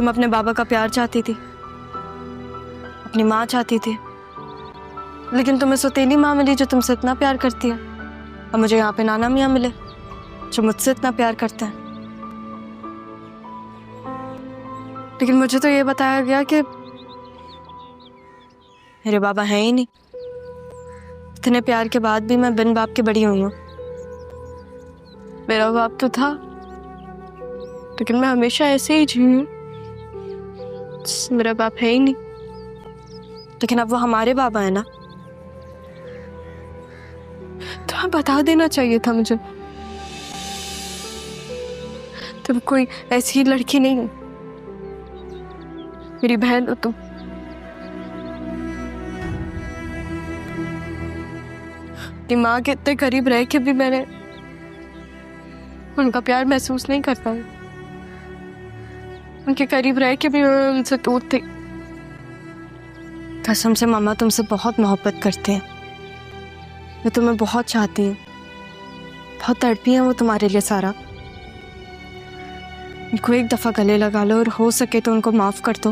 तुम अपने बाबा का प्यार चाहती थी, अपनी माँ चाहती थी, लेकिन तुम्हें सौतेली माँ मिली जो तुमसे इतना प्यार करती है, और मुझे यहाँ पे नाना मियाँ मिले जो मुझसे इतना प्यार करते हैं। लेकिन मुझे तो ये बताया गया कि मेरे बाबा हैं ही नहीं। इतने प्यार के बाद भी मैं बिन बाप के बड़ी हुई हूँ। मेरा बाप तो था, लेकिन मैं हमेशा ऐसे ही जी हूँ। मेरा बाप है ही नहीं, लेकिन अब वो हमारे बाबा है ना। तो बता देना चाहिए था मुझे। तुम कोई ऐसी लड़की नहीं हो, मेरी बहन हो तुम। अपनी माँ के इतने करीब रह के भी मैंने उनका प्यार महसूस नहीं कर पाया। उनके करीब रह के भी मैं उनसे दूर थी। कसम से मामा तुमसे बहुत मोहब्बत करते हैं। मैं तुम्हें बहुत चाहती हूँ, बहुत तड़पी है वो तुम्हारे लिए सारा। उनको एक दफा गले लगा लो और हो सके तो उनको माफ कर दो।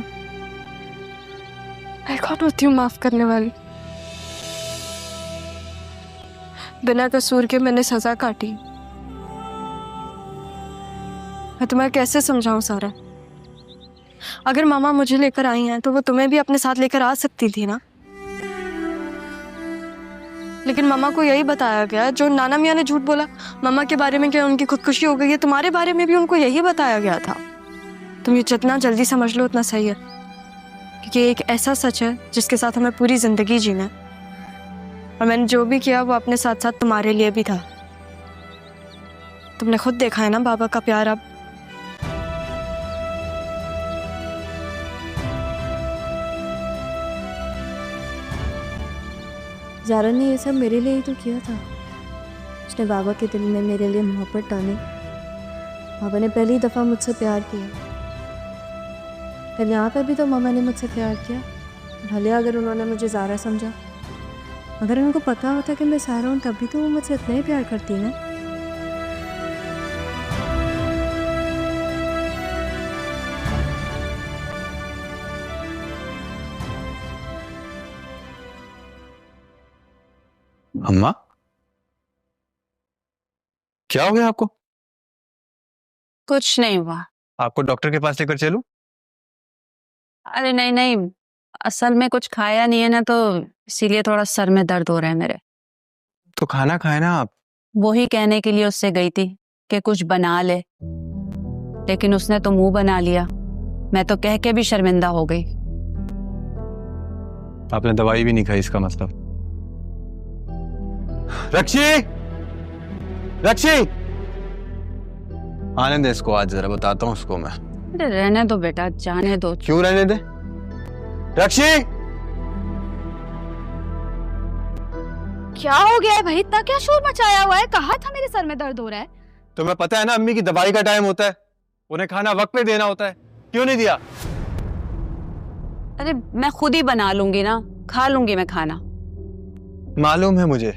मैं कौन होती हूँ माफ करने वाली? बिना कसूर के मैंने सजा काटी। मैं तुम्हें कैसे समझाऊं सारा? अगर मामा मुझे लेकर आई हैं तो वो तुम्हें भी अपने साथ लेकर आ सकती थी ना। लेकिन मामा को यही बताया गया, जो नाना मियाँ ने झूठ बोला मामा के बारे में कि उनकी खुदकुशी हो गई है, तुम्हारे बारे में भी उनको यही बताया गया था। तुम ये जितना जल्दी समझ लो उतना सही है, क्योंकि एक ऐसा सच है जिसके साथ हमें पूरी जिंदगी जीना है। और मैंने जो भी किया वो अपने साथ साथ तुम्हारे लिए भी था। तुमने खुद देखा है ना बाबा का प्यार। अब ज़ारा ने ये सब मेरे लिए ही तो किया था। उसने बाबा के दिल में मेरे लिए मोहब्बत डाली। बाबा ने पहली दफ़ा मुझसे प्यार किया। फिर यहाँ पर भी तो मामा ने मुझसे प्यार किया। भले अगर उन्होंने मुझे ज़ारा समझा, अगर उनको पता होता कि मैं सारा हूँ, तभी तो वो मुझसे इतना ही प्यार करती ना। अम्मा, क्या हो गया आपको? कुछ नहीं हुआ। आपको डॉक्टर के पास लेकर चलूं? अरे नहीं नहीं, असल में कुछ खाया नहीं है ना, तो इसीलिए थोड़ा सर में दर्द हो रहा है मेरे। तो खाना खाए ना आप। वही कहने के लिए उससे गई थी कि कुछ बना ले, लेकिन उसने तो मुंह बना लिया। मैं तो कह के भी शर्मिंदा हो गई। आपने दवाई भी नहीं खाई इसका मतलब। रक्षी, रक्षी, आने दे इसको, आज जरा बताता हूँ उसको मैं। अरे रहने दो बेटा, जाने दो। क्यों रहने दे? रक्षी, क्या हो गया है भाई? इतना क्या शोर मचाया हुआ है? कहा था मेरे सर में दर्द हो रहा है। तुम्हें पता है ना अम्मी की दवाई का टाइम होता है, उन्हें खाना वक्त पे देना होता है, क्यों नहीं दिया? अरे मैं खुद ही बना लूंगी ना, खा लूंगी मैं खाना। मालूम है मुझे,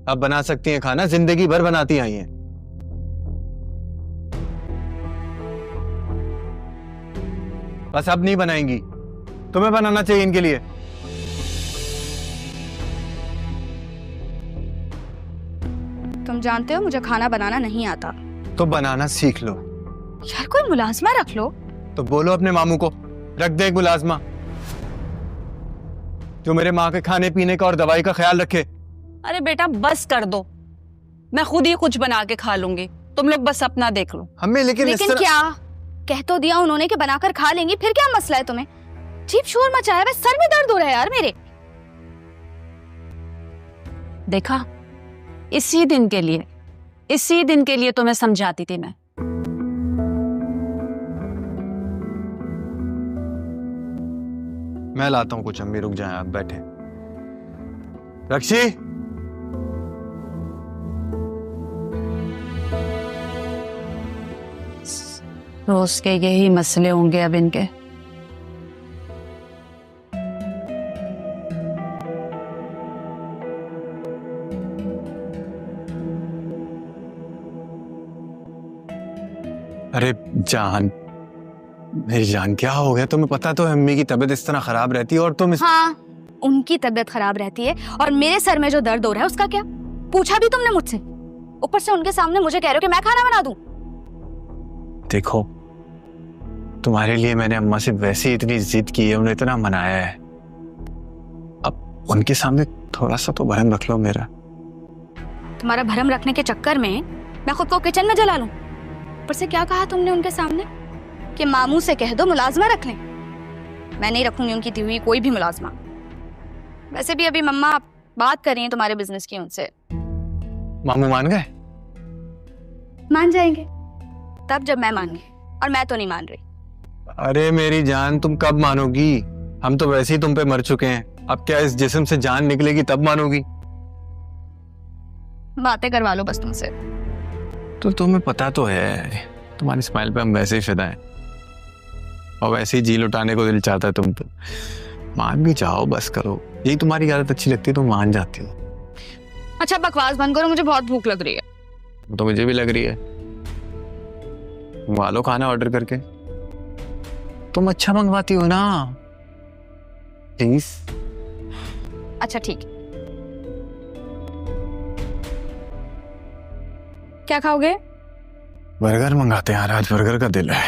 अब बना सकती हैं खाना, जिंदगी भर बनाती आई हैं। बस अब नहीं बनाएंगी, तुम्हें बनाना चाहिए इनके लिए। तुम जानते हो मुझे खाना बनाना नहीं आता। तो बनाना सीख लो। यार कोई मुलाजमा रख लो। तो बोलो अपने मामू को रख दे एक मुलाजमा, जो मेरे माँ के खाने पीने का और दवाई का ख्याल रखे। अरे बेटा बस कर दो, मैं खुद ही कुछ बना के खा लूंगी, तुम लोग बस अपना देख लो। हमें लेकिन क्या कह तो दिया उन्होंने कि बनाकर खा लेंगी, फिर क्या मसला है तुम्हें? जीप शोर मचाया है, सर में दर्द हो रहा है यार मेरे। देखा, इसी दिन के लिए तुम्हें समझाती थी मैं। मैं लाता हूं कुछ, अम्मी रुक जाएं, आप बैठे। रक्षी, रोज के यही मसले होंगे अब इनके। अरे जान, मेरी जान क्या हो गया? तुम्हें पता तो है अम्मी की तबीयत इस तरह खराब रहती है और तुम हाँ, उनकी तबीयत खराब रहती है और मेरे सर में जो दर्द हो रहा है उसका क्या? पूछा भी तुमने मुझसे? ऊपर से उनके सामने मुझे कह रहे हो कि मैं खाना बना दूं? देखो, तुम्हारे लिए मैंने अम्मा से वैसे इतनी जिद की है, उन्हें इतना मनाया है, अब उनके सामने थोड़ा सा तो भरम रख लो मेरा। तुम्हारा भरम रखने के चक्कर में मैं खुद को किचन में जला लूं? ऊपर से क्या कहा तुमने उनके सामने कि मामू से कह दो मुलाजमा रख लें? मैं नहीं रखूंगी उनकी दी हुई कोई भी मुलाजमा। वैसे भी अभी मम्मा बात कर रही हैं तुम्हारे बिजनेस की उनसे। मामू मान गए? मान जाएंगे तब जब मैं मान गई, और मैं तो नहीं मान रही। अरे मेरी जान, तुम कब मानोगी? हम तो वैसे ही तुम पे मर चुके हैं, अब क्या इस जिस्म से जान निकलेगी तब मानोगी? बातें करवा लो बस तुमसे। तो तुम्हें पता तो है तुम्हारी स्माइल पे हम वैसे ही फिदा हैं, और वैसे ही जी लुटाने को दिल चाहता है। तुम तो मान भी जाओ, बस करो। यही तुम्हारी आदत अच्छी लगती है, तुम मान जाती हो। अच्छा बकवास बंद करो, मुझे बहुत भूख लग रही है। तो मुझे भी लग रही है, मंगवा लो खाना ऑर्डर करके। तुम अच्छा मंगवाती हो ना, प्लीज। अच्छा ठीक है, क्या खाओगे? बर्गर मंगाते हैं यार, आज बर्गर का दिल है।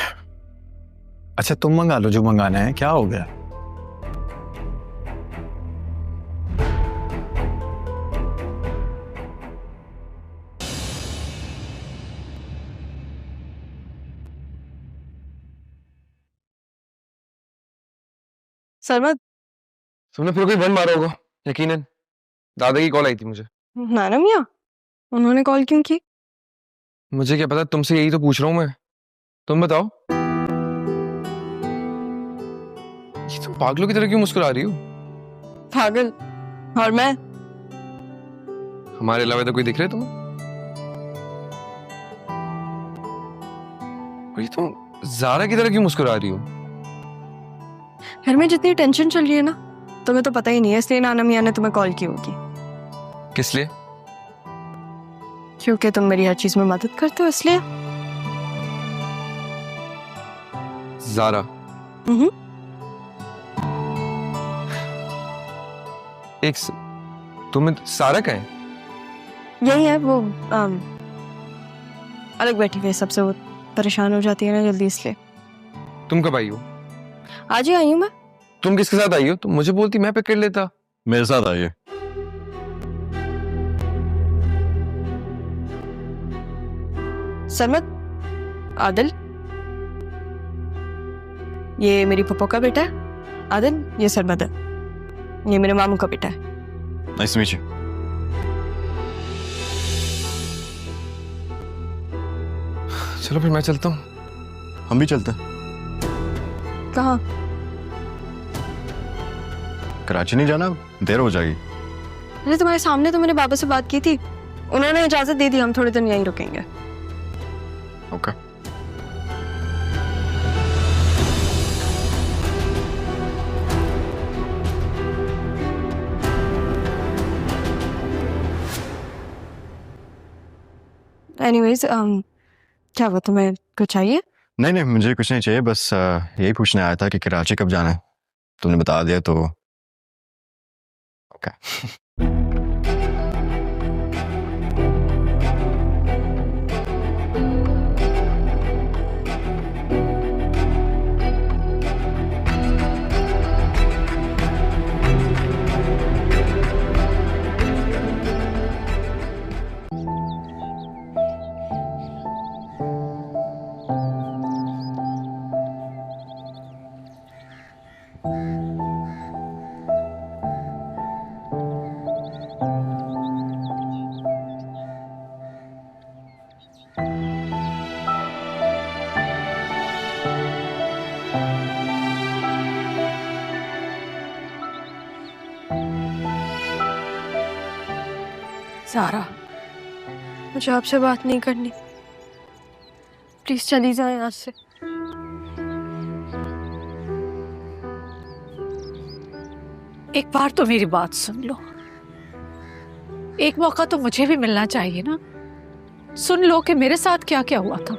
अच्छा तुम मंगा लो जो मंगाना है, क्या हो गया? सरमद, तुमने फिर कोई बंद मारा होगा यकीनन। दादा की कॉल आई थी मुझे। नाना मियाँ उन्होंने कॉल क्यों की? मुझे क्या पता, तुमसे यही तो पूछ रहा हूँ मैं। तुम बताओ, ये तुम पागलों की तरह क्यों मुस्कुरा रही हो? पागल? और मैं? हमारे अलावा तो कोई दिख रहा है तुम्हें? और ये तुम ज़ारा की तरह क्यों मुस्कुरा रही हो? घर में जितनी टेंशन चल रही है ना, तुम्हें तो पता ही नहीं है, इसलिए नाना मियाँ ने तुम्हें कॉल की होगी। किस लिए? क्योंकि तुम मेरी हर चीज में मदद करते हो, इसलिए। ज़ारा? तुम्हें सारा का है? यही है वो, अलग बैठी हुई है सबसे, वो परेशान हो जाती है ना जल्दी, इसलिए। तुम कब आई हो? आज ही आई हूँ मैं। तुम किसके साथ आई हो? तुम मुझे बोलती, मैं पिक कर लेता। मेरे साथ आइए। सरमद, आदिल, ये मेरी पप्पो का बेटा है। आदिल, ये सरमद है, ये मेरे मामू का बेटा है। Nice to meet you. चलो फिर मैं चलता हूँ। हम भी चलते हैं। कहाँ? कराची नहीं जाना, देर हो जाएगी। अरे तुम्हारे सामने तो मैंने बाबा से बात की थी, उन्होंने इजाजत दे दी, हम थोड़े दिन यहीं रुकेंगे। ओके। एनीवेज, क्या हुआ, तुम्हें कुछ चाहिए? नहीं नहीं, मुझे कुछ नहीं चाहिए, बस यही पूछने आया था कि कराची कब जाना है। तुमने बता दिया तो ओके। सारा, मुझे आपसे बात नहीं करनी, प्लीज चली जाए यहाँ से। एक बार तो मेरी बात सुन लो, एक मौका तो मुझे भी मिलना चाहिए ना। सुन लो कि मेरे साथ क्या क्या हुआ था।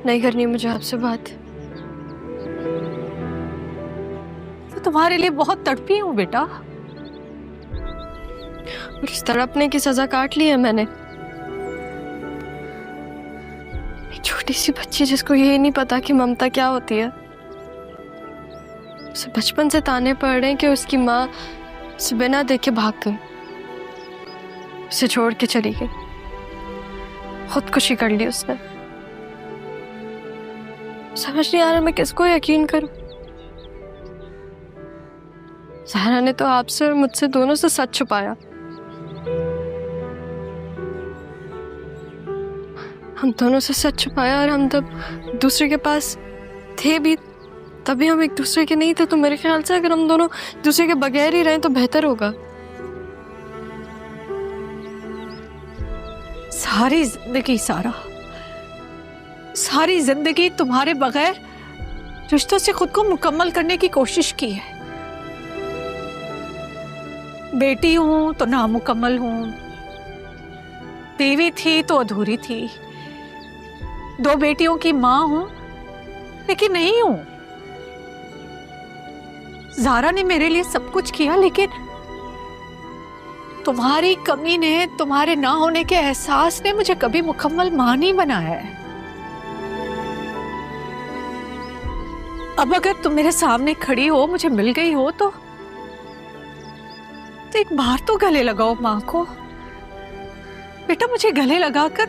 नहीं करनी मुझे आपसे बात। तो तुम्हारे लिए बहुत तड़पी हूँ बेटा। और इस तड़पने की सजा काट ली है मैंने। एक छोटी सी बच्ची जिसको यही नहीं पता कि ममता क्या होती है, उसे बचपन से ताने पड़ रहे हैं कि उसकी माँ उसे बिना देखे भाग गई, उसे छोड़ के चली गई, खुदकुशी कर ली उसने। समझ नहीं आ रहा मैं किसको यकीन करूं। ज़हरा ने तो आपसे और मुझसे दोनों से सच छुपाया। हम दोनों से सच छुपाया और हम तब दूसरे के पास थे भी, तभी हम एक दूसरे के नहीं थे। तो मेरे ख्याल से अगर हम दोनों दूसरे के बगैर ही रहें तो बेहतर होगा। सारी जिंदगी सारा, सारी जिंदगी तुम्हारे बगैर रिश्तों से खुद को मुकम्मल करने की कोशिश की है। बेटी हूं तो नामुकम्मल हूं, बीवी थी तो अधूरी थी, 2 बेटियों की मां हूं लेकिन नहीं हूं। ज़ारा ने मेरे लिए सब कुछ किया, लेकिन तुम्हारी कमी ने, तुम्हारे ना होने के एहसास ने मुझे कभी मुकम्मल मां नहीं बनाया है। अब अगर तुम मेरे सामने खड़ी हो, मुझे मिल गई हो, तो एक बार तो गले लगाओ मां को। बेटा मुझे गले लगाकर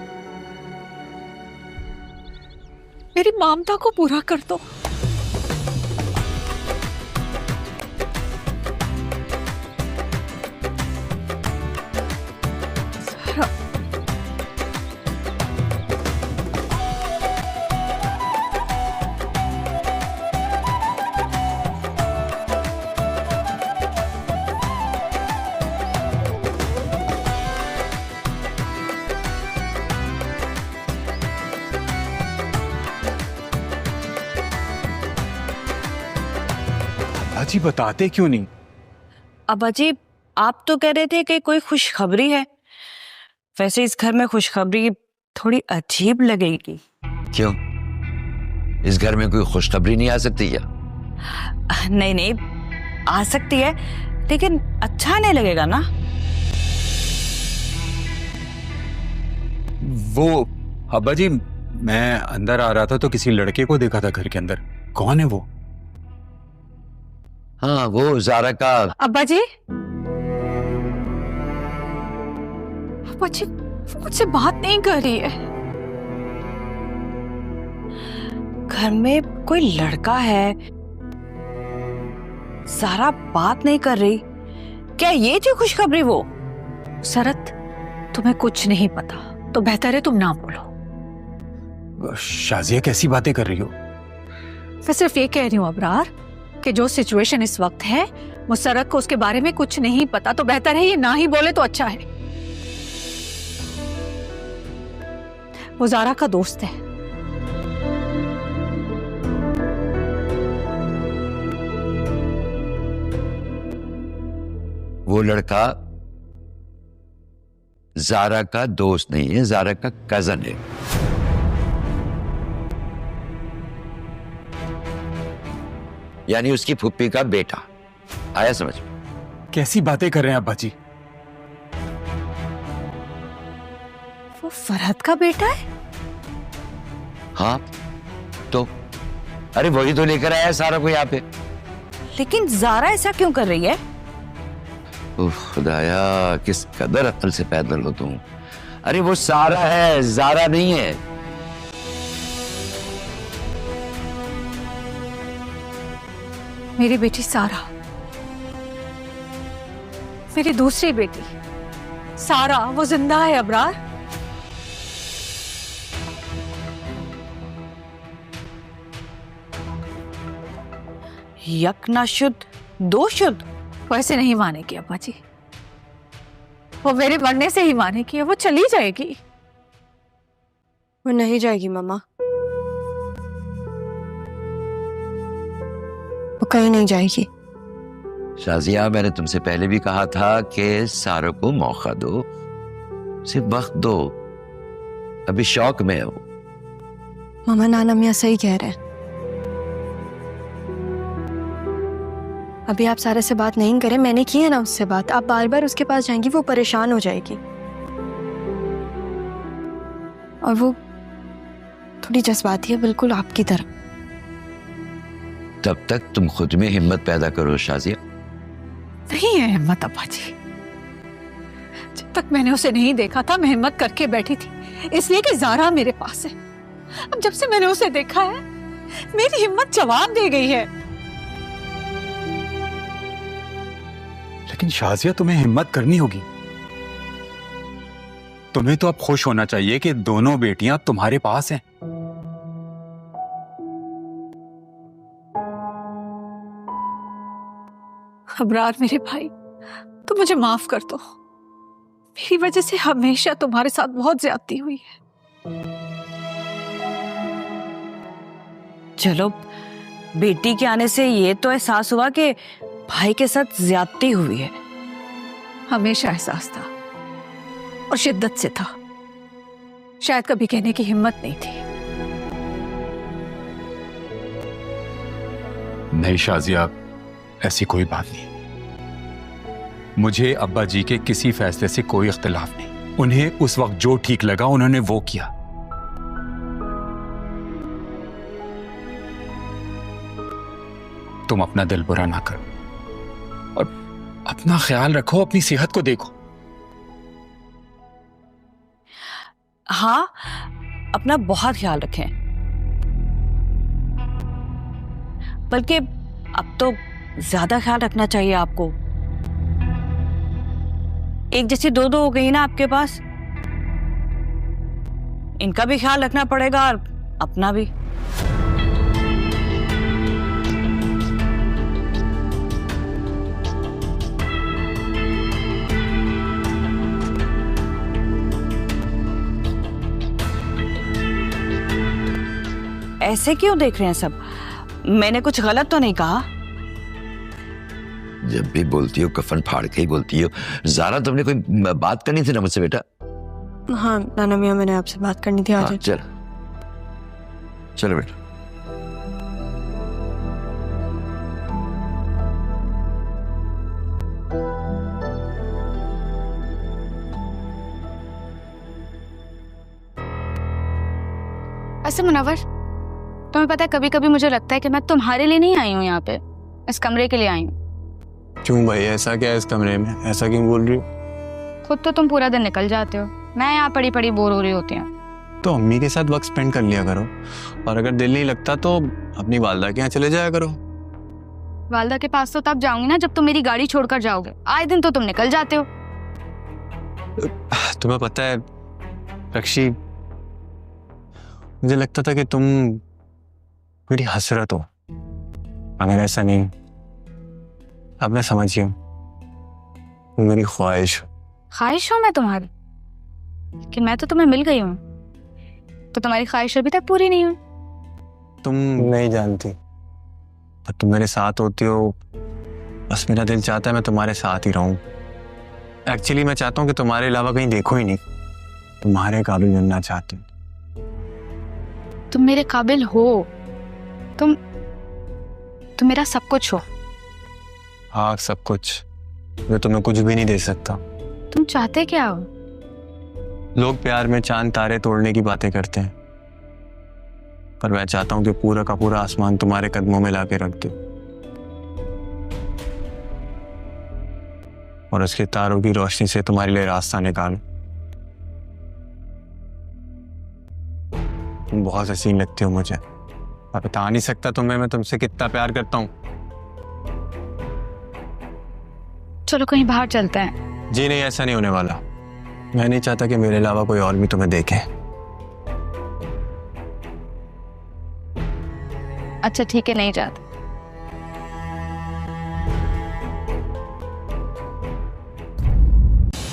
मेरी ममता को पूरा कर दो। अजी बताते क्यों नहीं? अब अजीब, आप तो कह रहे थे कि कोई खुशखबरी है। वैसे इस घर में खुशखबरी थोड़ी अजीब लगेगी। क्यों? इस घर में कोई खुशखबरी नहीं आ सकती क्या? नहीं नहीं, आ सकती है, लेकिन अच्छा नहीं लगेगा ना। वो अब्बा जी, मैं अंदर आ रहा था तो किसी लड़के को देखा था घर के अंदर। कौन है वो? हाँ, वो ज़ारा का। अब्बा जी, अब्बा जी वो मुझसे बात नहीं कर रही है। घर में कोई लड़का है, ज़ारा बात नहीं कर रही। क्या ये थी खुशखबरी? वो सरत, तुम्हें कुछ नहीं पता तो बेहतर है तुम ना बोलो। शाजिया कैसी बातें कर रही हो? मैं सिर्फ ये कह रही हूँ अबरार कि जो सिचुएशन इस वक्त है, मुसरत को उसके बारे में कुछ नहीं पता, तो बेहतर है ये ना ही बोले तो अच्छा है। वो ज़ारा का दोस्त है। वो लड़का ज़ारा का दोस्त नहीं है, ज़ारा का कजन है। यानी उसकी फुप्पी का बेटा। आया समझ में? कैसी बातें कर रहे हैं अब्बा जी? वो फरहत का बेटा है? हाँ तो अरे वही तो लेकर आया सारा को यहाँ पे। लेकिन ज़ारा ऐसा क्यों कर रही है? उफ खुदाया, किस कदर अक्ल से पैदल हो तुम। अरे वो सारा है, ज़ारा नहीं है। मेरी बेटी सारा, मेरी दूसरी बेटी सारा, वो जिंदा है अबरार। यक ना शुद्ध दो शुद्ध। वो ऐसे नहीं मानेगी अब्बा जी, वो मेरे मरने से ही मानेगी। वो चली जाएगी। वो नहीं जाएगी मम्मा, वो कहीं नहीं जाएगी। शाजिया, मैंने तुमसे पहले भी कहा था कि सारा को मौका दो, सिर्फ वक्त दो। अभी शौक में हो। मामा नाना मियाँ सही कह रहे हैं। अभी आप सारे से बात नहीं करें, मैंने की है ना उससे बात। आप बार बार उसके पास जाएंगी, वो परेशान हो जाएगी। और वो थोड़ी जज्बाती है, बिल्कुल आपकी तरह। तब तक तुम खुद में हिम्मत पैदा करो शाजिया। नहीं है हिम्मत अब्बा जी। जब तक मैंने उसे नहीं देखा था मैं हिम्मत करके बैठी थी, इसलिए कि ज़ारा मेरे पास है। अब जब से मैंने उसे देखा है मेरी हिम्मत जवाब दे गई है। लेकिन शाजिया तुम्हें हिम्मत करनी होगी। तुम्हें तो अब खुश होना चाहिए कि दोनों बेटियां तुम्हारे पास हैं। अबरार मेरे भाई, तो मुझे माफ कर दो। मेरी वजह से हमेशा तुम्हारे साथ बहुत ज्यादती हुई है। चलो, बेटी के आने से ये तो एहसास हुआ कि भाई के साथ ज्यादती हुई है। हमेशा एहसास था और शिद्दत से था, शायद कभी कहने की हिम्मत नहीं थी। नहीं शाजिया, ऐसी कोई बात नहीं। मुझे अब्बा जी के किसी फैसले से कोई इख्तिलाफ नहीं। उन्हें उस वक्त जो ठीक लगा उन्होंने वो किया। तुम अपना दिल बुरा ना करो और अपना ख्याल रखो, अपनी सेहत को देखो। हाँ, अपना बहुत ख्याल रखें। बल्कि अब तो ज्यादा ख्याल रखना चाहिए आपको। एक जैसी दो हो गई ना आपके पास, इनका भी ख्याल रखना पड़ेगा और अपना भी। ऐसे क्यों देख रहे हैं सब? मैंने कुछ गलत तो नहीं कहा? जब भी बोलती हो कफन फाड़ के ही बोलती हो। ज़ारा, तुमने कोई बात करनी थी ना मुझसे बेटा? हाँ नाना मियाँ, मैंने आपसे बात करनी थी। हाँ, आज चल चलो बेटा। ऐसे मुनव्वर, तुम्हें पता है कभी कभी मुझे लगता है कि मैं तुम्हारे लिए नहीं आई हूँ यहाँ पे, इस कमरे के लिए आई हूँ। क्यों भाई, ऐसा क्या है इस कमरे में? ऐसा क्यों बोल रही हो? खुद तो तुम पूरा दिन निकल जाते हो, मैं यहाँ पड़ी पड़ी बोर हो रही होती हूँ। तो अम्मी के साथ वक्त स्पेंड कर लिया करो, और अगर दिल नहीं लगता तो अपनी वालदा के यहाँ चले जाया करो। वालदा के पास तो तब जाऊंगी ना जब तुम मेरी गाड़ी छोड़कर जाओगे। आए दिन तो तुम निकल जाते हो। तुम्हें पता है रक्षी, मुझे लगता था कि तुम मेरी हसरत हो, मगर ऐसा नहीं। अब मैं समझिए, मेरी ख्वाहिश। ख्वाहिश हूँ मैं तुम्हारी कि मैं तो तुम्हें मिल गई हूँ, तो तुम्हारी ख्वाहिश अभी तक पूरी नहीं हुई। तुम नहीं जानती, पर तुम मेरे साथ होती हो, बस मेरा दिल चाहता है मैं तुम्हारे साथ ही रहूं। एक्चुअली मैं चाहता हूँ कि तुम्हारे अलावा कहीं देखो ही नहीं, तुम्हारे काबिल बनना चाहती हूँ। तुम मेरे काबिल हो, तुम मेरा सब कुछ हो। हाँ, सब कुछ। मैं तुम्हें कुछ भी नहीं दे सकता। तुम चाहते क्या हो? लोग प्यार में चांद तारे तोड़ने की बातें करते हैं, पर मैं चाहता हूं कि पूरा का पूरा आसमान तुम्हारे कदमों में लाके रख दो और उसके तारों की रोशनी से तुम्हारे लिए रास्ता निकालो। तुम बहुत हसीन लगती हो मुझे, मैं बता नहीं सकता तुम्हें मैं तुमसे कितना प्यार करता हूँ। चलो कहीं बाहर चलते हैं। जी नहीं, ऐसा नहीं होने वाला। मैं नहीं चाहता कि मेरे अलावा कोई और भी तुम्हें देखे। अच्छा ठीक है, नहीं जाते।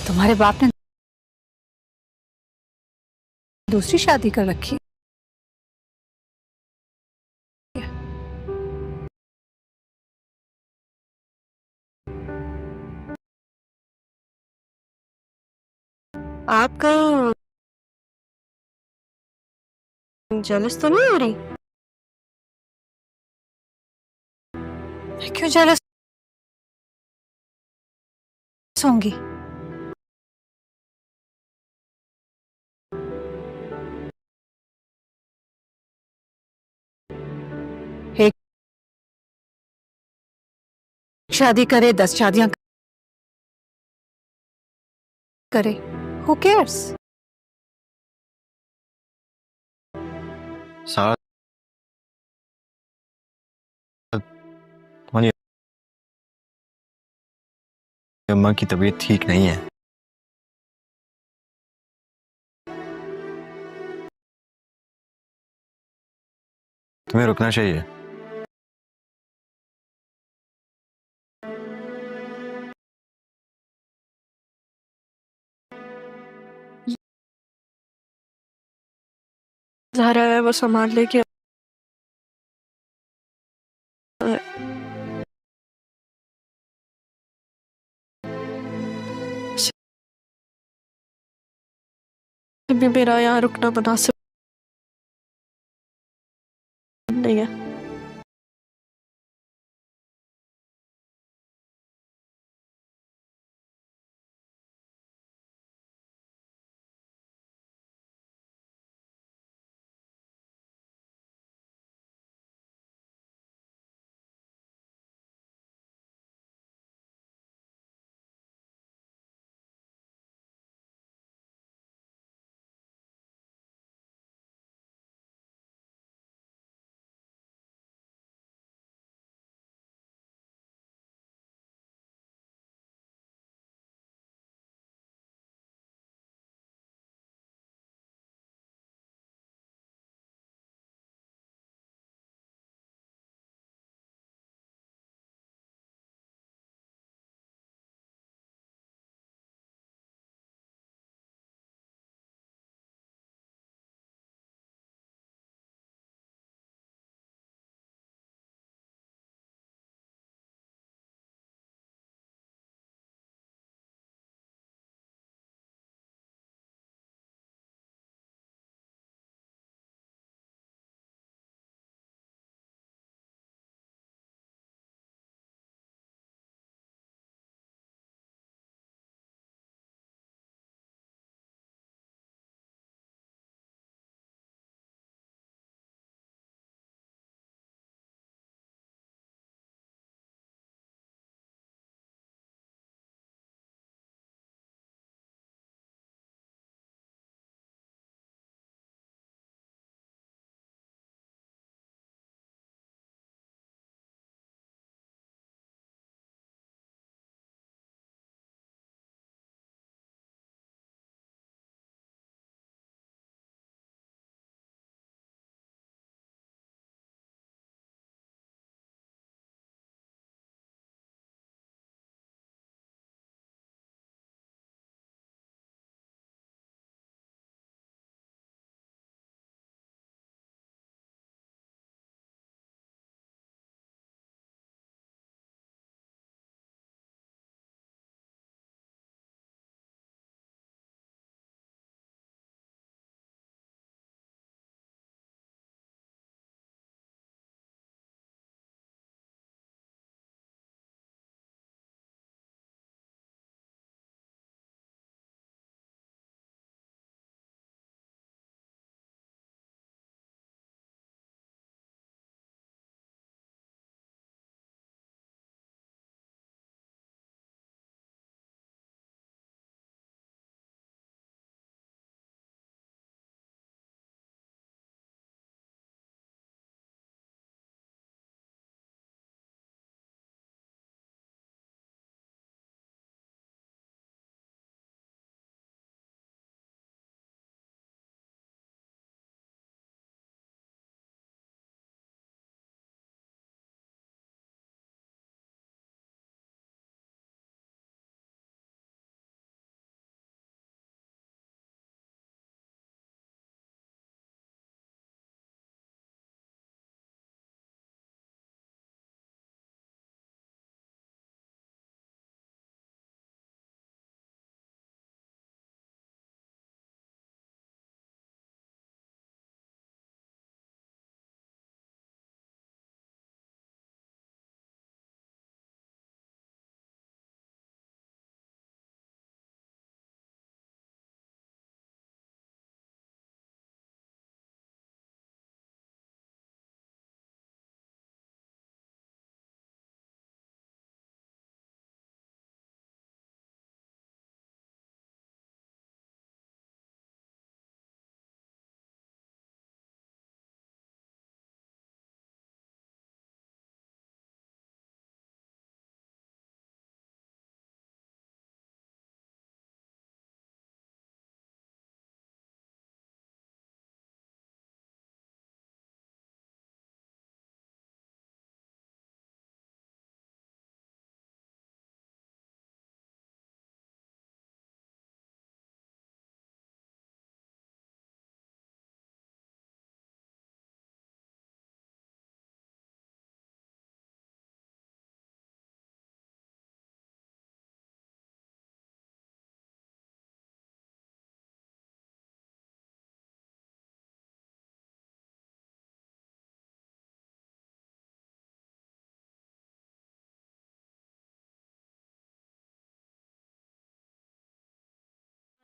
तुम्हारे बाप ने दूसरी शादी कर रखी। आप कहीं जेलस तो नहीं हो रही? मैं क्यों जेलस होंगी? एक शादी करे, 10 शादियां करे, हु केयर्स? सारा तुम्हारी अम्मा की तबीयत ठीक नहीं है। तुम्हें रुकना चाहिए। ज़ाहरा है वो सामान लेके भी मेरा यहाँ रुकना मुनासिब नहीं है।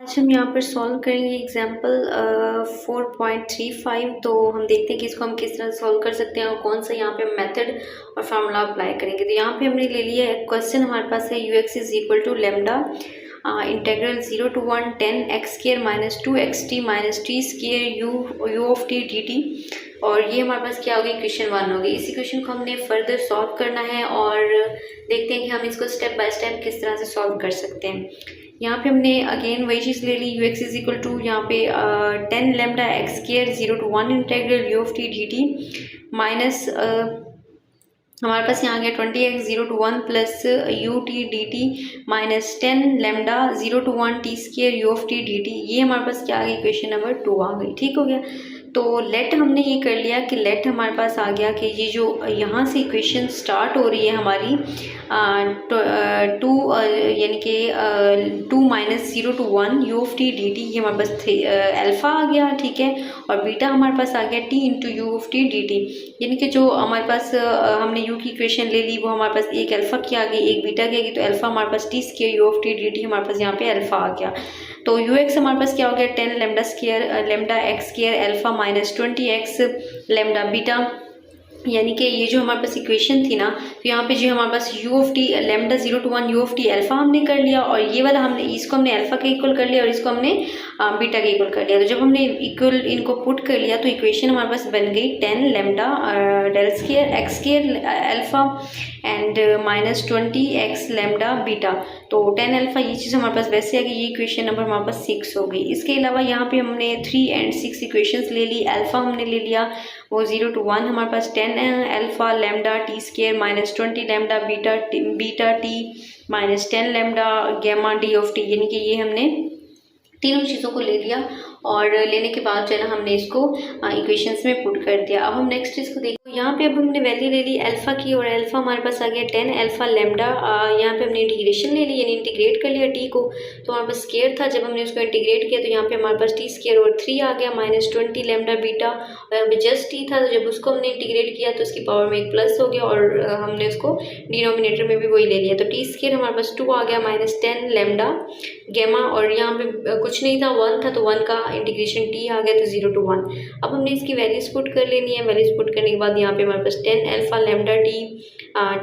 आज हम यहाँ पर सॉल्व करेंगे एग्जाम्पल 4.35। तो हम देखते हैं कि इसको हम किस तरह सॉल्व कर सकते हैं और कौन सा यहाँ पे मेथड और फार्मूला अप्लाई करेंगे। तो यहाँ पे हमने ले लिया है क्वेश्चन, हमारे पास है ux is equal to lambda integral 0 to 1 10 x square minus 2 xt minus T square u of T D T. और ये हमारे पास क्या होगी, क्वेश्चन 1 होगी। इसी क्वेश्चन को हमने फर्दर सॉल्व करना है और देखते हैं कि हम इसको स्टेप बाय स्टेप किस तरह से सॉल्व कर सकते हैं। यहाँ पे हमने अगेन वही चीज़ ले ली, ux इज इक्वल टू यहाँ पे 10 lambda x square 0 to 1 integral u of T D T minus हमारे पास यहाँ आ गया 20x 0 to 1 plus u T D T minus 10 lambda 0 to 1 T square u of T D T. ये हमारे पास क्या आ गई, question number 2 आ गई। ठीक हो गया। तो लेट हमने ये कर लिया कि लेट हमारे पास आ गया कि ये जो यहाँ से इक्वेशन स्टार्ट हो रही है हमारी 2 यानी कि 2 minus 0 to 1 u of T D T, ये हमारे पास अल्फ़ा आ गया। ठीक है। और बीटा हमारे पास आ गया t into you of T D T, यानी कि जो हमारे पास हमने u की इक्वेशन ले ली वो हमारे पास एक अल्फ़ा की आ गई एक बीटा की आ गई। तो अल्फ़ा हमारे पास t square u of T D T हमारे पास यहाँ पे अल्फ़ा आ गया। तो ux हमारे पास क्या हो गया 10 lambda square lambda x square alpha minus 20x lambda beta, यानी कि ये जो हमारे पास इक्वेशन थी ना, तो यहाँ पे जो हमारे पास u of T lambda 0 to 1 u of T alpha हमने कर लिया और ये वाला हमने इसको हमने अल्फ़ा के इक्वल कर लिया और इसको हमने बीटा के इक्वल कर लिया। तो जब हमने इक्वल इनको पुट कर लिया तो इक्वेशन हमारे पास बन गई 10 lambda del square X square alpha and minus 20x lambda beta. तो 10 अल्फ़ा ये चीज़ हमारे पास वैसे आ गई। ये इक्वेशन नंबर हमारे पास 6 हो गई। इसके अलावा यहाँ पे हमने 3 and 6 इक्वेशंस ले ली। अल्फ़ा हमने ले लिया वो 0 to 1 हमारे पास 10 alpha lambda T square minus 20 lambda beta T minus 10 lambda gamma D of T, यानी कि ये हमने तीनों चीज़ों को ले लिया और लेने के बाद जो है ना हमने इसको इक्वेशंस में पुट कर दिया। अब हम नेक्स्ट इसको देखो, यहाँ पे अब हमने वैल्यू ले ली अल्फ़ा की और अल्फ़ा हमारे पास आ गया 10 अल्फ़ा लेमडा। यहाँ पे हमने इंटीग्रेशन ले ली यानी इंटीग्रेट कर लिया टी को, तो हमारे पास स्क्वायर था। जब हमने उसको इंटीग्रेट किया तो यहाँ पे हमारे पास टी स्क्वायर और 3 आ गया माइनस 20 लेमडा बीटा, और यहाँ पे जस्ट टी था। तो जब उसको हमने इंटीग्रेट किया तो उसकी पावर में एक प्लस हो गया और हमने उसको डिनोमिनेटर में भी वही ले लिया। तो टी स्क्वायर हमारे पास 2 आ गया माइनस 10 लेमडा गैमा, और यहाँ पे कुछ नहीं था 1 था तो 1 का इंटीग्रेशन टी आ गया तो 0 to 1। अब हमने इसकी वैल्यूज पुट कर लेनी है। वैल्यूज पुट करने के बाद यहाँ पे हमारे पास 10 alpha lambda T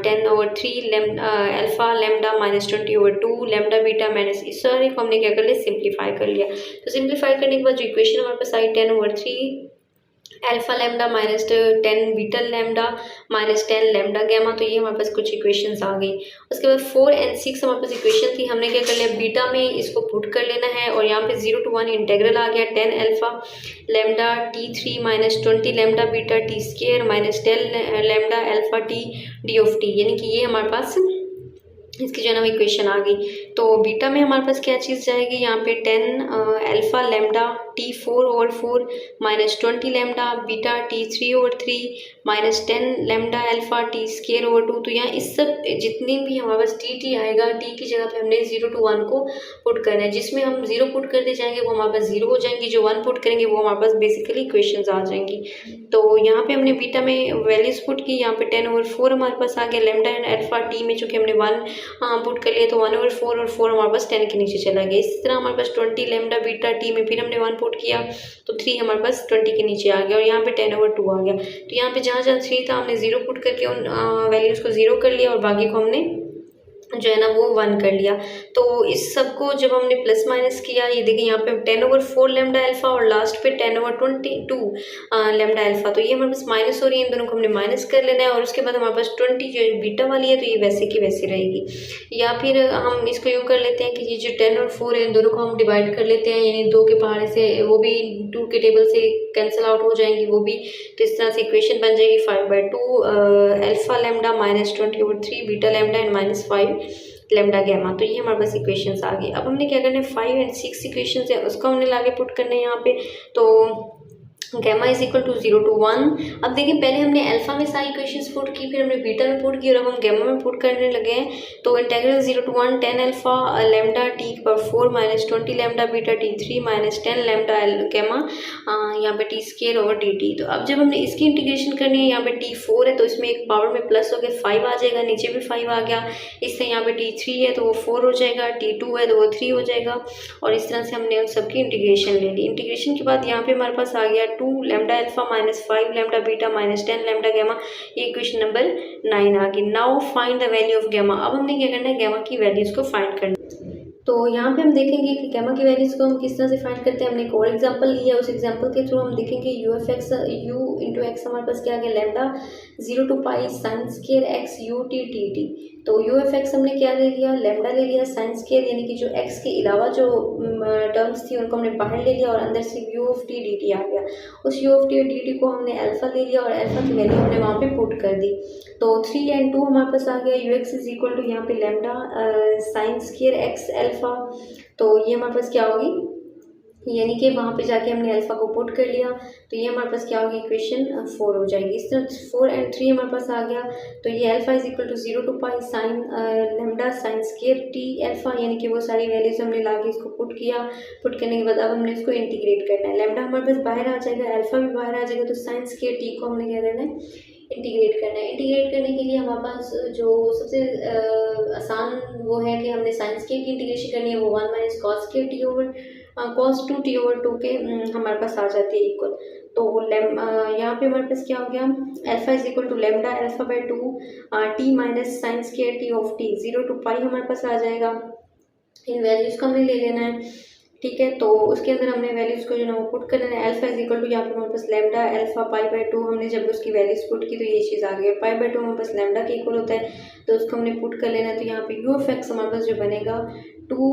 10/3 alpha lambda minus 20/2 lambda beta minus इस सारे को हमने क्या कर लिया, सिंप्लीफाई कर लिया। तो सिंप्लीफाई करने के बाद जो इक्वेशन हमारे पास आई 10/3 alpha lambda minus 10 beta lambda minus 10 lambda gamma. तो ये हमारे पास कुछ इक्वेशंस आ गई। उसके बाद 4 and 6 हमारे पास इक्वेशन थी। हमने क्या कर लिया, बीटा में इसको पुट कर लेना है और यहाँ पे 0 to 1 इंटेग्रल आ गया 10 alpha lambda t3 minus 20 lambda beta T square minus 10 lambda alpha T D of T, यानी कि ये हमारे पास इसकी जो है ना इक्वेशन आ गई। तो बीटा में हमारे पास क्या चीज़ जाएगी, यहाँ पे 10 alpha lambda t4/4 minus 20 lambda beta t3/3 minus 10 lambda alpha t स्क्र/2। तो यहाँ इस सब जितने भी हमारे पास टी आएगा, टी की जगह पे हमने 0 to 1 को पुट करना है। जिसमें हम 0 पुट करते जाएंगे वो हमारे पास 0 हो जाएंगी, जो 1 पुट करेंगे वो हमारे पास बेसिकली इक्वेशंस आ जाएंगी। तो यहाँ पे हमने बीटा में वैल्यूज पुट की, यहाँ पे 10/4 हमारे पास आ गया लेमडा एंड अल्फ़ा, टी में चूँकि हमने 1 पुट कर लिया तो 1/4 और 4 हमारे पास 10 के नीचे चला गया। इसी तरह हमारे पास 20 लेमडा बीटा टी में फिर हमने 1 पुट किया तो 3 हमारे पास 20 के नीचे आ गया और यहाँ पे 10/2 आ गया। तो यहाँ पे जहाँ 3 था हमने 0 पुट करके उन वैल्यूज़ को 0 कर लिया और बाकी को हमने जो है ना वो 1 कर लिया। तो इस सब को जब हमने प्लस माइनस किया, ये देखिए यहाँ पे 10/4 लेमडा अल्फ़ा और लास्ट पे 10/22 लेमडा अल्फ़ा। तो ये हमारे पास माइनस हो रही है, इन दोनों को हमने माइनस कर लेना है और उसके बाद हमारे पास 20 जो बीटा वाली है तो ये वैसे की वैसी रहेगी। या फिर हम इसको यूँ कर लेते हैं कि ये जो 10 और 4 है इन दोनों को हम डिवाइड कर लेते हैं, यानी 2 के पहाड़े से वो भी 2 के टेबल से कैंसिल आउट हो जाएंगी वो भी। तो इस तरह से इक्वेशन बन जाएगी 5/2 alpha lambda minus 20/3 beta lambda and minus 5 lambda gamma. तो ये हमारे पास इक्वेशंस आ गई। अब हमने क्या करना है, 5 and 6 इक्वेशंस है उसको हमने लाके पुट करना है यहाँ पे। तो gamma is equal to 0 to 1। अब देखिए पहले हमने अल्फा में सारी इक्वेशंस पुट की, फिर हमने बीटा में पुट की और अब हम गैमा में पुट करने लगे हैं। तो integral 0 to 1 10 alpha lambda T power 4 minus 20 lambda beta T 3 minus 10 lambda gamma यहाँ पे T square over D T. तो अब जब हमने इसकी इंटीग्रेशन करनी है, यहाँ पे टी 4 है तो इसमें एक पावर में प्लस हो गया 5 आ जाएगा, नीचे भी 5 आ गया। इससे यहाँ पे टी 3 है तो वो 4 हो जाएगा, टी 2 है तो वो 3 हो जाएगा। और इस तरह से हमने उन सबकी इंटीग्रेशन ले ली। इंटीग्रेशन के बाद यहाँ पे हमारे पास आ गया 2 lambda alpha minus 5 lambda beta minus 10 lambda gamma. ये इक्वेशन नंबर 9 आ गई। Now find the value of gamma. अब हमने क्या करना है, गैमा की वैल्यूज को फाइंड करना है। तो यहाँ पे हम देखेंगे कि गैमा की वैल्यूज को हम किस तरह से फाइंड करते हैं। हमने एक और एग्जांपल लिया है, उस एग्जांपल के थ्रू हम देखेंगे यू इंटू एक्स हमारे पास क्या आ गया, lambda 0 to pi sign square x U T T T. तो यू एफ एक्स हमने क्या ले लिया, लैम्डा ले लिया, साइन स्केयर यानी कि जो एक्स के अलावा जो टर्म्स थी उनको हमने बाहर ले लिया और अंदर से u of T D t आ गया। उस u of T D t को हमने अल्फा ले लिया और अल्फा की वैल्यू हमने वहाँ पे पुट कर दी। तो 3 and 2 हमारे पास आ गया, U X is equal to यहाँ पे lambda sine square X alpha. तो ये हमारे पास क्या होगी, यानी कि वहाँ पे जाके हमने अल्फा को पुट कर लिया तो ये हमारे पास क्या होगी, इक्वेशन 4 हो जाएगी। इस तरह 4 and 3 हमारे पास आ गया। तो ये alpha is equal to 0 to pi sine lambda sine square T alpha, यानी कि वो सारी वैल्यूज हमने ला के इसको पुट किया। पुट करने के बाद अब हमने इसको इंटीग्रेट करना है। लैम्डा हमारे पास बाहर आ जाएगा, अल्फा भी बाहर आ जाएगा, तो साइन स्केयर टी को हमने क्या करना है, इंटीग्रेट करना है। इंटीग्रेट करने के लिए हमारे पास जो सबसे आसान वो है कि हमने साइन स्केयर की इंटीग्रेशन करनी है, वो 1 minus cos square T over cos 2 T over 2 के हमारे पास आ जाती है इक्वल। तो यहाँ पे हमारे पास क्या हो गया, alpha is equal to lambda alpha by 2 T minus sine square T of T 0 to pi हमारे पास आ जाएगा। इन वैल्यूज़ को हमें ले लेना है, ठीक है। तो उसके अंदर हमने वैल्यूज़ को जो है वो पुट कर लेना है। अल्फा इज इक्वल टू यहाँ पे हमारे पास लैम्डा अल्फा पाई बाई 2, हमने जब उसकी वैल्यूज़ पुट की तो ये चीज़ आ गई। पाई बाई 2 हमारे पास लैम्डा के इक्वल होता है तो उसको हमने पुट कर लेना है। तो यहाँ पे यू एफ एक्स हमारे पास जो बनेगा 2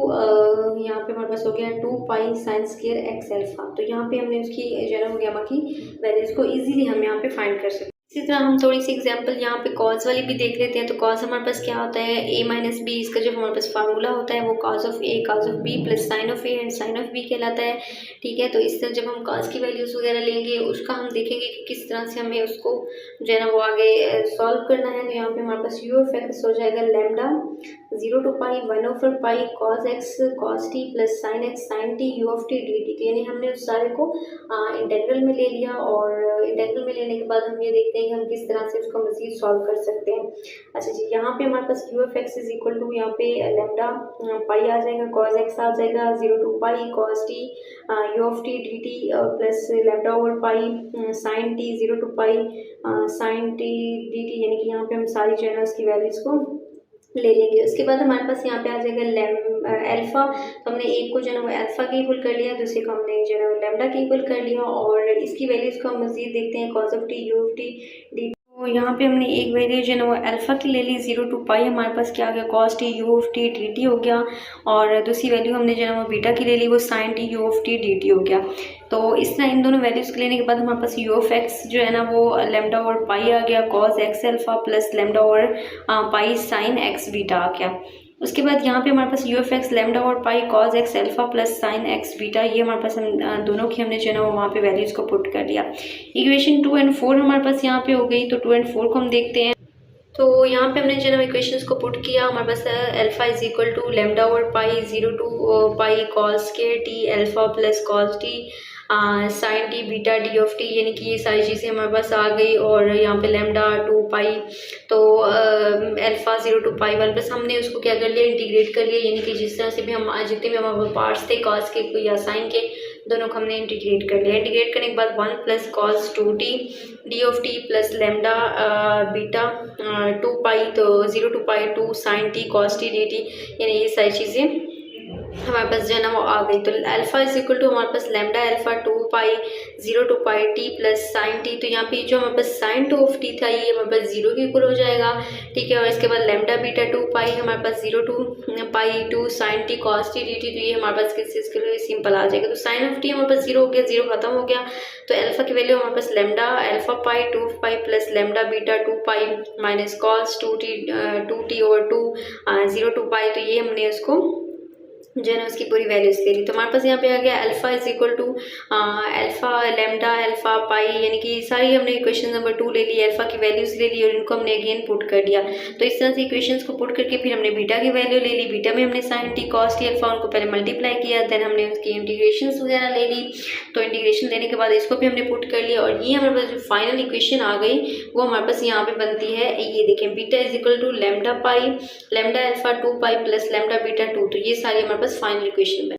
यहाँ पे हमारे पास हो गया 2 pi sine square X alpha. तो यहाँ पे हमने उसकी जो है गैमा की वैल्यूज़ को ईजिली हम यहाँ पे फाइंड कर सकते हैं। इसी तरह हम थोड़ी सी एग्जांपल यहाँ पे कॉस वाली भी देख लेते हैं। तो कॉस हमारे पास क्या होता है, a माइनस बी, इसका जो हमारे पास फार्मूला होता है वो cos of a cos of b plus sine of a and sine of b कहलाता है, ठीक है। तो इस तरह जब हम कॉस की वैल्यूज़ वगैरह लेंगे उसका हम देखेंगे कि किस तरह से हमें उसको जो है ना वो आगे सॉल्व करना है। तो यहाँ पे हमारे पास यू एफ एक्स हो जाएगा lambda 0 to pi 1 over pi cos X cos T plus sine X sine T U of T D T. यानी हमने उस सारे को इंटीग्रल में ले लिया और इंटीग्रल में लेने के बाद हम ये देखते हैं कि हम किस तरह से उसको मज़ीद सॉल्व कर सकते हैं। अच्छा जी, यहाँ पे हमारे पास u f x is equal to यहाँ पे लैम्डा पाई आ जाएगा, कॉस एक्स आ जाएगा 0 to pi cos T U of T D T plus lambda over pi sine T 0 to pi sign T D T, यानी कि यहाँ पे हम सारी जो है ना उसकी वैल्यूज़ को ले लेंगे। उसके बाद हमारे पास यहाँ पे आ जाएगा अल्फा। तो हमने एक को जो है वो अल्फा के इक्वल कर लिया, दूसरे को हमने जो है लैम्डा के इक्वल कर लिया और इसकी वैल्यूज़ को हम मज़ीद देखते हैं cos of T U of T D. तो यहाँ पे हमने एक वैल्यू जो है ना वो अल्फा की ले ली 0 to पाई, हमारे पास क्या आ गया cos T U of T D T हो गया। और दूसरी वैल्यू हमने जो है ना वो बीटा की ले ली, वो sine T U of T D T हो गया। तो इस तरह इन दोनों वैल्यूज़ को लेने के बाद हमारे पास यू ऑफ एक्स जो है ना वो लैम्डा और पाई आ गया, cos x alpha plus lambda और पाई साइन एक्स बीटा आ गया। उसके बाद यहाँ पे हमारे पास यू एफ एक्स लैम्डा और पाई cos x alpha plus sine x beta, ये हमारे पास हम दोनों की हमने जो है ना वहाँ पे वैल्यूज़ को पुट कर लिया। इक्वेशन 2 and 4 हमारे पास यहाँ पे हो गई। तो 2 and 4 को हम देखते हैं। तो यहाँ पे हमने जो है ना इक्वेशंस को पुट किया। हमारे पास alpha is equal to lambda और पाई 0 to पाई कॉस के t alpha plus cos t sine t beta d of T, यानी कि ये सारी चीज़ें हमारे पास आ गई। और यहाँ पे लैम्डा 2 पाई तो अल्फा 0 to पाई 1 प्लस हमने उसको क्या कर लिया, इंटीग्रेट कर लिया, यानी कि जिस तरह से भी हम जितने भी हमारे पार्ट्स थे कॉस के या साइन के दोनों को हमने इंटीग्रेट कर लिया। इंटीग्रेट करने के बाद 1 plus cos 2t D of T plus lambda beta 2 pi तो 0 to pi 2 sine T cos T D T, यानी ये सारी चीज़ें हमारे पास जो है ना वो आ गई। तो अल्फा इज इक्वल टू हमारे पास lambda alpha 2 pi 0 to pi t plus sine t. तो यहाँ पे जो हमारे पास साइन 2 ऑफ टी था ये हमारे पास 0 के इक्वल हो जाएगा, ठीक है। और इसके बाद लैम्डा बीटा 2 पाई हमारे पास 0 to pi 2 sine T cos T D T, तो ये हमारे पास किस चीज़ के लिए सिंपल आ जाएगा। तो साइन ऑफ टी हमारे पास 0 हो गया, 0 खत्म हो गया। तो अल्फा की वैल्यू हमारे पास lambda alpha pi 2 pi plus lambda beta 2 pi minus cos 2t over 2 0 to pi, तो ये हमने उसको जो है ना उसकी पूरी वैल्यूज ले ली। तो हमारे पास यहाँ पे आ गया alpha is equal to alpha lambda alpha pi, यानी कि सारी हमने इक्वेशन नंबर 2 ले ली, अल्फा की वैल्यूज ले ली और इनको हमने अगेन पुट कर दिया। तो इस तरह से इक्वेशंस को पुट करके फिर हमने बीटा की वैल्यू ले ली, बीटा में हमने sine T cos T alpha उनको पहले मल्टीप्लाई किया, देन हमने उसकी इंटीग्रेशन वगैरह ले ली। तो इंटीग्रेशन लेने के बाद इसको भी हमने पुट कर लिया और ये हमारे पास जो फाइनल इक्वेशन आ गई वो हमारे पास यहाँ पे बनती है, ये देखें, beta is equal to lambda pi lambda alpha 2 pi plus lambda beta 2। तो ये सारी हमारे पास फाइनल इक्वेशन